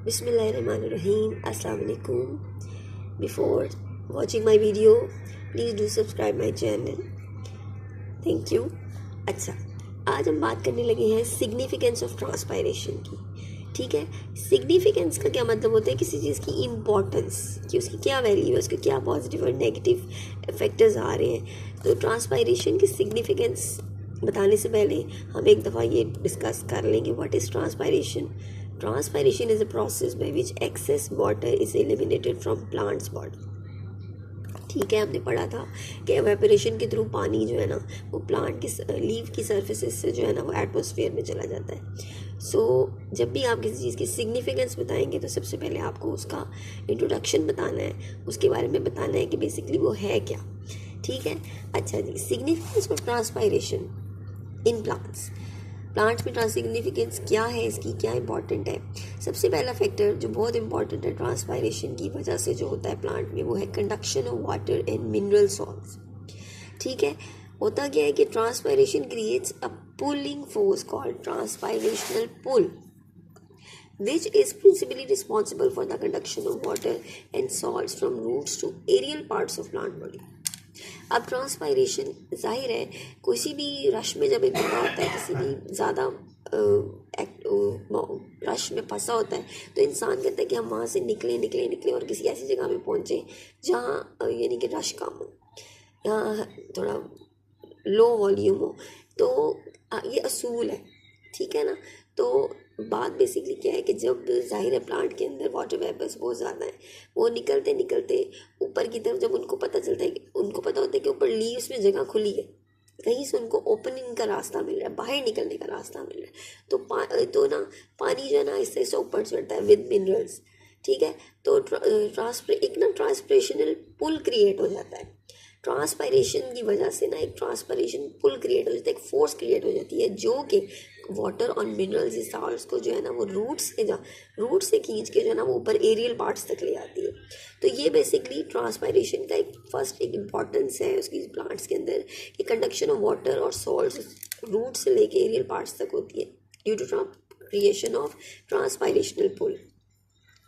Bismillahirrahmanirrahim. Assalamu alaikum. Before watching my video, please do subscribe my channel. Thank you. अच्छा, आज हम बात करने लगे हैं सिग्निफिकेंस ऑफ ट्रांसपायरेशन की. ठीक है, सिग्निफिकेंस का क्या मतलब होता है? किसी चीज़ की इम्पोर्टेंस, कि उसकी क्या वैल्यू है, उसके क्या पॉजिटिव और नेगेटिव फैक्टर्स आ रहे हैं. तो ट्रांसपायरेशन की सिग्निफिकेंस बताने से पहले हम एक दफ़ा ये डिस्कस कर लेंगे what is transpiration. Transpiration is a process by which excess water is eliminated from plants body. ठीक है, हमने पढ़ा था कि एवेपोरेशन के थ्रू पानी जो है ना वो प्लांट की लीव की सर्फेसिस से जो है ना वो एटमॉस्फेयर में चला जाता है. जब भी आप किसी चीज़ की सिग्निफिकेंस बताएंगे तो सबसे पहले आपको उसका इंट्रोडक्शन बताना है, उसके बारे में बताना है कि बेसिकली वो है क्या. ठीक है, अच्छा जी, significance of transpiration in plants में ट्रांससिग्निफिकेंस क्या है, इसकी क्या इंपॉर्टेंट है. सबसे पहला फैक्टर जो बहुत इंपॉर्टेंट है ट्रांसपायरेशन की वजह से जो होता है प्लांट में, वो है conduction of water and mineral salts. ठीक है, होता क्या है कि transpiration creates a pulling force called transpirational pull which is principally responsible for the conduction of water and salts from roots to aerial parts of plant body. अब transpiration जाहिर है किसी भी रश में जब एक बंदा होता है, किसी भी ज़्यादा रश में फंसा होता है तो इंसान कहता है कि हम वहाँ से निकले और किसी ऐसी जगह में पहुँचे जहाँ यानी कि रश कम हो, यहाँ थोड़ा लो वॉल्यूम हो. तो ये असूल है, ठीक है ना. तो बात बेसिकली क्या है कि जब जाहिर है प्लांट के अंदर वाटर वेपर्स बहुत ज़्यादा है, वो निकलते ऊपर की तरफ जब उनको पता चलता है कि उनको पता होता है कि ऊपर लीव्स में जगह खुली है, कहीं से उनको ओपनिंग का रास्ता मिल रहा है, बाहर निकलने का रास्ता मिल रहा है, तो ना पानी जो है ना इससे ऊपर चढ़ता है विद मिनरल्स. ठीक है, तो एक ना ट्रांसपरेशनल पुल क्रिएट हो जाता है. ट्रांसपायरेशन की वजह से ना एक ट्रांसपायरेशन पुल क्रिएट हो जाता है, एक फोर्स क्रिएट हो जाती है जो कि वाटर और मिनरल्स सॉल्ट्स को जो है ना वो रूट से खींच के जो है ना वो ऊपर एरियल पार्ट्स तक ले आती है. तो ये बेसिकली ट्रांसपायरेशन का एक इम्पॉर्टेंस है उसकी प्लांट्स के अंदर कि कंडक्शन ऑफ वाटर और सॉल्ट्स रूट से लेके एरियल पार्ट्स तक होती है due to creation of transpirational pull.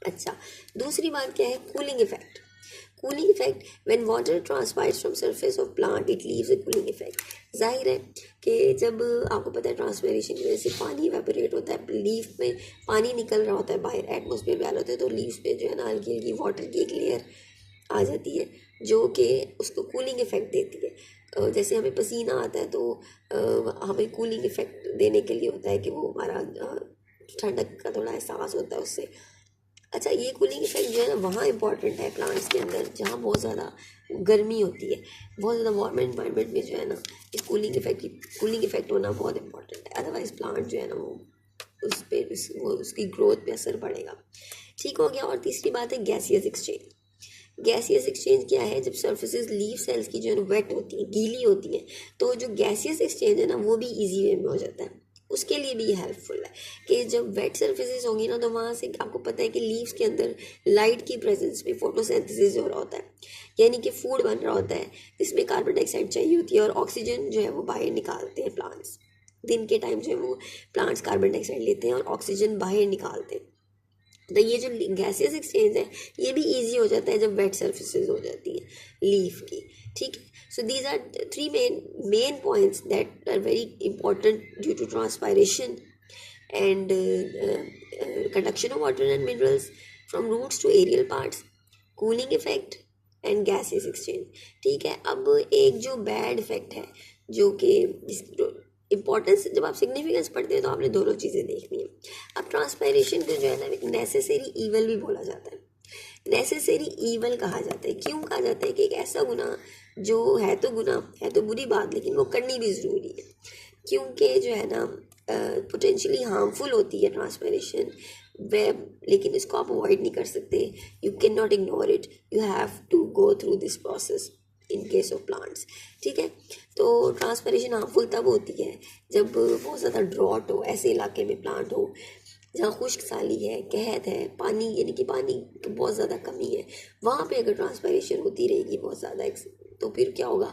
अच्छा, दूसरी बात क्या है? Cooling effect. Cooling effect, when water transpires from surface of plant it leaves a cooling effect. जाहिर है कि जब आपको पता है ट्रांसपायरेशन की वजह से पानी इवेपोरेट होता है, लीफ में पानी निकल रहा होता है बाहर, एटमॉस्फेयर में आ रहा होता है, तो लीव्स पे जो है ना हल्की हल्की वाटर की एक लेयर आ जाती है जो कि उसको कूलिंग इफेक्ट देती है. जैसे हमें पसीना आता है तो हमें कूलिंग इफेक्ट देने के लिए होता है कि वो हमारा ठंडक का थोड़ा एहसास होता है उससे. अच्छा, ये कूलिंग इफेक्ट जो है ना वहाँ इंपॉर्टेंट है प्लांट्स के अंदर जहाँ बहुत ज़्यादा गर्मी होती है, बहुत ज़्यादा वार्म एनवायरनमेंट में जो है ना इस कूलिंग इफेक्ट होना बहुत इंपॉर्टेंट है. अदरवाइज़ प्लांट जो है ना वो उसकी ग्रोथ पे असर पड़ेगा. ठीक हो गया. और तीसरी बात है गैसियस एक्सचेंज. गैसियस एक्सचेंज क्या है? जब सर्फेसिस लीफ सेल्स की जो है वेट होती है, गीली होती है, तो जो गैसियस एक्सचेंज है ना वो भी ईजी वे में हो जाता है. उसके लिए भी हेल्पफुल है कि जब वेट सर्फेसिस होंगी ना तो वहाँ से आपको पता है कि लीव्स के अंदर लाइट की प्रेजेंस में फोटोसिंथेसिस हो रहा होता है, यानी कि फूड बन रहा होता है जिसमें कार्बन डाइऑक्साइड चाहिए होती है और ऑक्सीजन जो है वो बाहर निकालते हैं प्लांट्स. दिन के टाइम जो है वो प्लांट्स कार्बन डाइऑक्साइड लेते हैं और ऑक्सीजन बाहर निकालते हैं. तो ये जो गैसियस एक्सचेंज है ये भी इजी हो जाता है जब वेट सर्फेसिस हो जाती है लीफ की. ठीक है, so these are the three main points that are very important due to transpiration and conduction of water and minerals from roots to aerial parts, cooling effect and gaseous exchange. ठीक है, अब एक जो bad effect है जो कि importance, जब आप सिग्निफिकेंस पढ़ते हैं तो आपने दोनों चीज़ें देखनी है. अब ट्रांसपायरेशन को जो है ना एक नेसेसरी ईवल भी बोला जाता है. नेसेसरी ईवल कहा जाता है. क्यों कहा जाता है? कि एक ऐसा गुनाह जो है तो गुनाह है तो बुरी बात, लेकिन वो करनी भी ज़रूरी है क्योंकि जो है ना पोटेंशियली हार्मफुल होती है ट्रांसपायरेशन वेब, लेकिन इसको आप अवॉइड नहीं कर सकते. You can not ignore it, you have to go through this process in case of plants. ठीक है, तो ट्रांसपायरेशन हार्मफुल तब होती है जब बहुत ज़्यादा ड्रॉट हो, ऐसे इलाके में प्लांट हो जहाँ खुश्क साली है, कहत है, पानी यानी कि पानी की बहुत ज़्यादा कमी है, वहाँ पे अगर ट्रांसपायरेशन होती रहेगी बहुत ज़्यादा तो फिर क्या होगा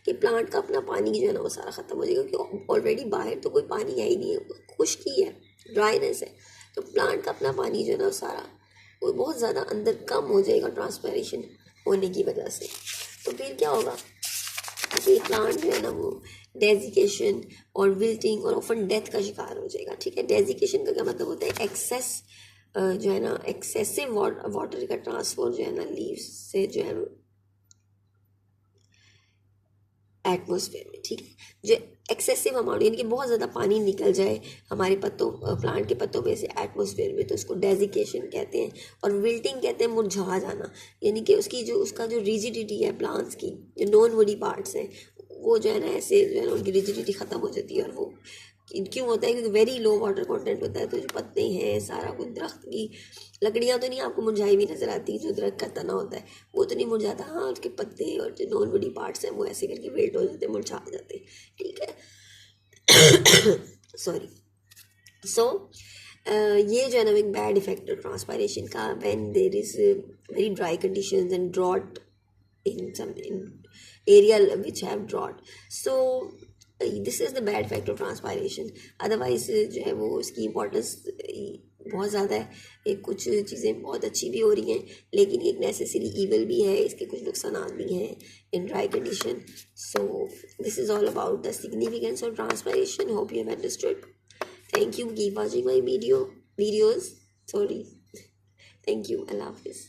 कि प्लांट का अपना पानी जो है ना वो सारा ख़त्म हो जाएगा क्योंकि ऑलरेडी बाहर तो कोई पानी है ही नहीं है, खुश्की है, ड्राइनेस है. तो प्लांट का अपना पानी जो है ना सारा वो बहुत ज़्यादा अंदर कम हो जाएगा ट्रांसपायरेशन होने की वजह से। तो फिर क्या होगा कि प्लांट जो है ना वो डेजिकेशन और विल्टिंग और ऑफन डेथ का शिकार हो जाएगा। ठीक है, डेजिकेशन का क्या मतलब होता है, एक्सेस जो है ना एक्सेसिव वाटर का ट्रांसफर जो है ना लीव्स से जो है एटमॉस्फेयर में। ठीक है, जो एक्सेसिव अमाउंट यानी कि बहुत ज़्यादा पानी निकल जाए हमारे पत्तों प्लांट के पत्तों में से एटमॉस्फेयर में, तो उसको डेजिकेशन कहते हैं। और विल्टिंग कहते हैं मुरझा जाना, यानी कि उसका जो रिजिडिटी है प्लांट्स की, जो नॉन वुडी पार्ट्स हैं वो जो है ना ऐसे जो है ना उनकी रिजिडिटी ख़त्म हो जाती है। और वो क्यों होता है, क्योंकि वेरी लो वाटर कंटेंट होता है। तो जो पत्ते हैं सारा कुछ, दरख्त की लकड़ियाँ तो नहीं आपको मुरझाई भी नजर आती, जो दरख्त का तना होता है वो तो नहीं मुरझाता, हाँ उसके पत्ते और जो नॉन वुडी पार्ट्स हैं वो ऐसे करके वेल्ट हो जाते हैं, मुरझा जाते हैं। ठीक है सॉरी। सो ये जो है ना एक बैड इफेक्ट है ट्रांसपायरेशन का when there is very dry conditions and drought in area which have drought. So this is the bad effect of transpiration. Otherwise जो है वो इसकी इम्पोर्टेंस बहुत ज़्यादा है। एक कुछ चीज़ें बहुत अच्छी भी हो रही हैं लेकिन एक नेसेसरी ईवल भी है, इसके कुछ नुकसान भी हैं in dry condition. So this is all about the significance of transpiration. Hope you have understood. Thank you, keep watching my videos, sorry। Thank you, अल्लाह हाफिज़।